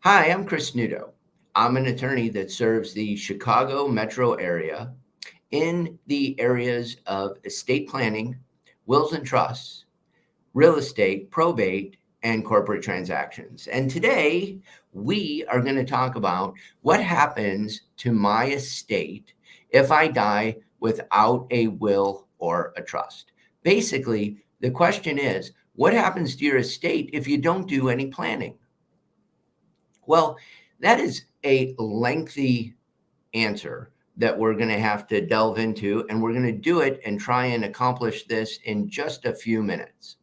Hi, I'm Chris Nudo. I'm an attorney that serves the Chicago metro area in the areas of estate planning, wills and trusts, real estate, probate, and corporate transactions. And today we are going to talk about what happens to my estate if I die without a will or a trust. Basically, the question is, what happens to your estate if you don't do any planning? Well, that is a lengthy answer that we're going to have to delve into, and we're going to do it and try and accomplish this in just a few minutes.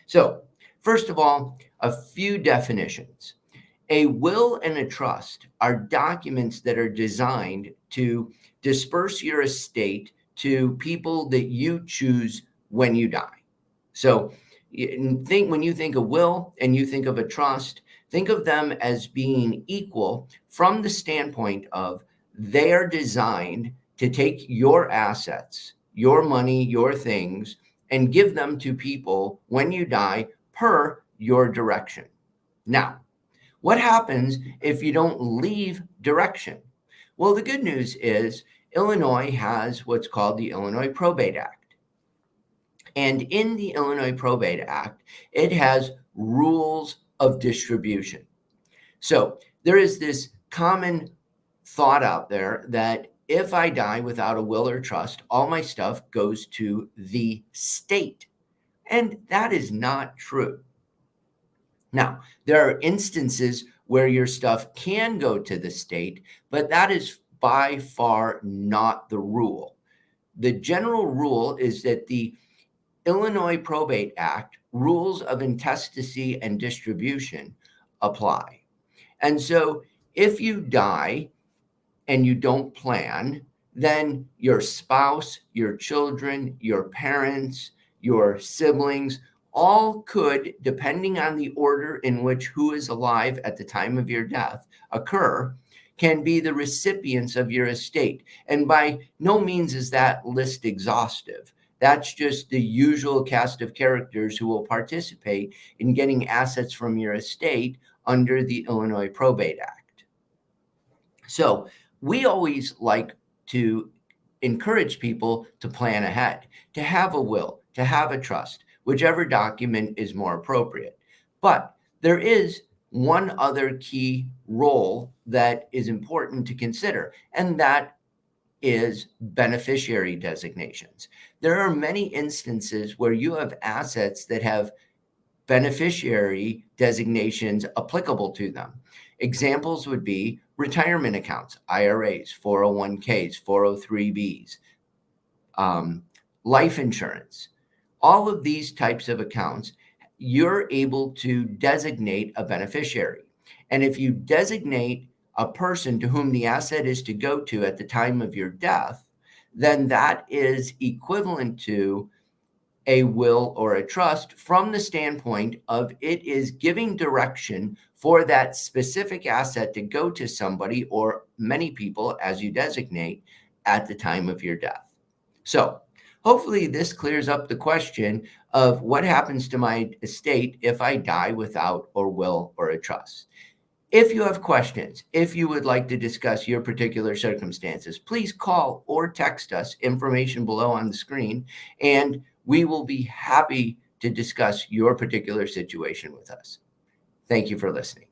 So, first of all, a few definitions. A will and a trust are documents that are designed to disperse your estate to people that you choose when you die. So, when you think of will and you think of a trust, think of them as being equal from the standpoint of they are designed to take your assets, your money, your things, and give them to people when you die per your direction. Now, what happens if you don't leave direction? Well, the good news is Illinois has what's called the Illinois Probate Act. And in the Illinois Probate Act, it has rules of distribution. So there is this common thought out there that if I die without a will or trust, all my stuff goes to the state. And that is not true. Now, there are instances where your stuff can go to the state, but that is by far not the rule. The general rule is that the Illinois Probate Act rules of intestacy and distribution apply. And so if you die and you don't plan, then your spouse, your children, your parents, your siblings, all could, depending on the order in which who is alive at the time of your death occur, can be the recipients of your estate. And by no means is that list exhaustive. That's just the usual cast of characters who will participate in getting assets from your estate under the Illinois Probate Act. So we always like to encourage people to plan ahead, to have a will, to have a trust, whichever document is more appropriate. But there is one other key role that is important to consider, and that is beneficiary designations. There are many instances where you have assets that have beneficiary designations applicable to them. Examples would be retirement accounts, IRAs, 401ks, 403bs, life insurance. All of these types of accounts, you're able to designate a beneficiary. And if you designate a person to whom the asset is to go to at the time of your death, then that is equivalent to a will or a trust from the standpoint of it is giving direction for that specific asset to go to somebody or many people as you designate at the time of your death. So hopefully this clears up the question of what happens to my estate if I die without a will or a trust. If you have questions, if you would like to discuss your particular circumstances, please call or text us, information below on the screen, and we will be happy to discuss your particular situation with us. Thank you for listening.